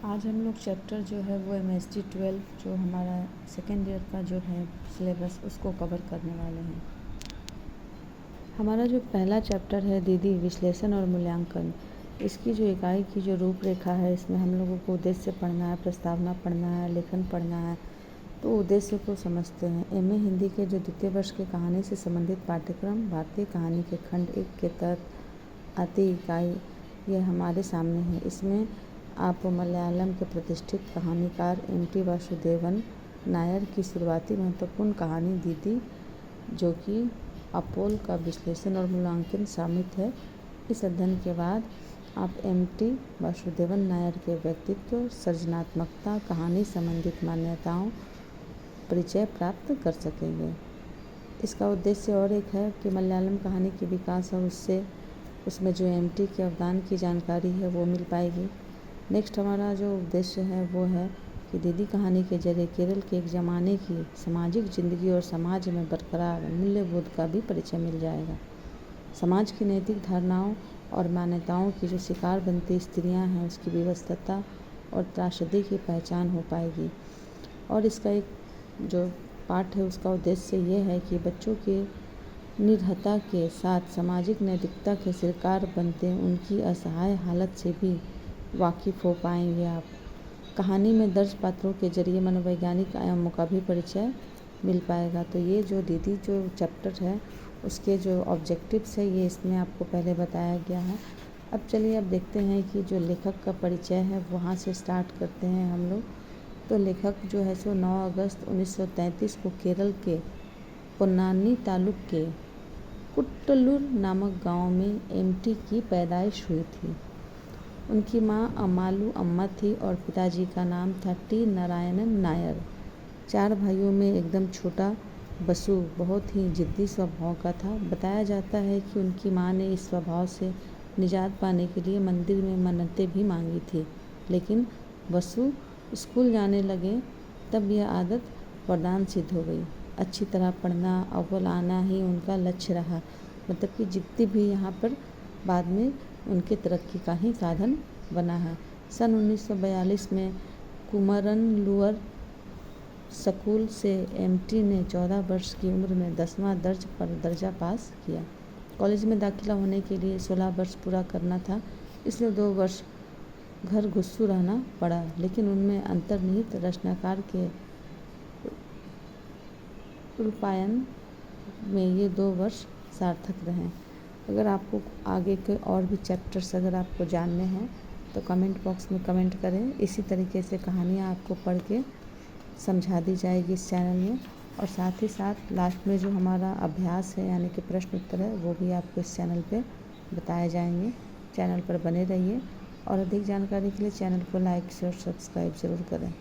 आज हम लोग चैप्टर जो है वो MST 12 जो हमारा सेकेंड ईयर का जो है सिलेबस उसको कवर करने वाले हैं। हमारा जो पहला चैप्टर है दीदी विश्लेषण और मूल्यांकन, इसकी जो इकाई की जो रूपरेखा है, इसमें हम लोगों को उद्देश्य पढ़ना है, प्रस्तावना पढ़ना है, लेखन पढ़ना है। तो उद्देश्य को समझते हैं। MA हिंदी के जो द्वितीय वर्ष के कहानी से संबंधित पाठ्यक्रम भारतीय कहानी के खंड 1 के तहत आती इकाई यह हमारे सामने है। इसमें आप मलयालम के प्रतिष्ठित कहानीकार MT वासुदेवन नायर की शुरुआती महत्वपूर्ण कहानी दीदी, जो कि अपोल का विश्लेषण और मूल्यांकन शामिल है। इस अध्ययन के बाद आप MT वासुदेवन नायर के व्यक्तित्व, सृजनात्मकता, कहानी संबंधित मान्यताओं परिचय प्राप्त कर सकेंगे। इसका उद्देश्य और एक है कि मलयालम कहानी के विकास और उसमें जो MT के अवदान की जानकारी है वो मिल पाएगी। नेक्स्ट हमारा जो उद्देश्य है वो है कि दीदी कहानी के जरिए केरल के एक ज़माने की सामाजिक ज़िंदगी और समाज में बरकरार मूल्यबोध का भी परिचय मिल जाएगा। समाज की नैतिक धारणाओं और मान्यताओं की जो शिकार बनती स्त्रियां हैं, उसकी विवस्त्रता और त्रासदी की पहचान हो पाएगी। और इसका एक जो पाठ है उसका उद्देश्य ये है कि बच्चों के निर्धनता के साथ सामाजिक नैतिकता के शिकार बनते उनकी असहाय हालत से भी वाकिफ़ हो पाएंगे आप। कहानी में दर्ज पात्रों के जरिए मनोवैज्ञानिक आयामों का भी परिचय मिल पाएगा। तो ये जो दीदी जो चैप्टर है उसके जो ऑब्जेक्टिव्स है ये इसमें आपको पहले बताया गया है। अब चलिए अब देखते हैं कि जो लेखक का परिचय है वहाँ से स्टार्ट करते हैं हम लोग। तो लेखक जो है सो 9 अगस्त 1933 को केरल के पोन्नानी तालुक के कुट्टलूर नामक गांव में MT की पैदाइश हुई थी। उनकी मां अम्मालू अम्मा थी और पिताजी का नाम था T नारायणन नायर। 4 भाइयों में एकदम छोटा बसु बहुत ही जिद्दी स्वभाव का था। बताया जाता है कि उनकी मां ने इस स्वभाव से निजात पाने के लिए मंदिर में मन्नतें भी मांगी थी, लेकिन बसु स्कूल जाने लगे तब यह आदत वरदान सिद्ध हो गई। अच्छी तरह पढ़ना, अव्वल आना ही उनका लक्ष्य रहा। मतलब कि जिद्दी भी यहाँ पर बाद में उनके तरक्की का ही साधन बना है। सन 1942 में कुमरनलुअर स्कूल से MT ने 14 वर्ष की उम्र में 10वां दर्जा पास किया। कॉलेज में दाखिला होने के लिए 16 वर्ष पूरा करना था, इसलिए 2 वर्ष घर घुस्सू रहना पड़ा, लेकिन उनमें अंतर्निहित रचनाकार के रूपायन में ये 2 वर्ष सार्थक रहे। अगर आपको आगे के और भी चैप्टर्स अगर आपको जानने हैं तो कमेंट बॉक्स में कमेंट करें। इसी तरीके से कहानियाँ आपको पढ़ के समझा दी जाएगी इस चैनल में, और साथ ही साथ लास्ट में जो हमारा अभ्यास है यानी कि प्रश्न उत्तर है वो भी आपको इस चैनल पे बताए जाएंगे। चैनल पर बने रहिए और अधिक जानकारी के लिए चैनल को लाइक शेयर सब्सक्राइब ज़रूर करें।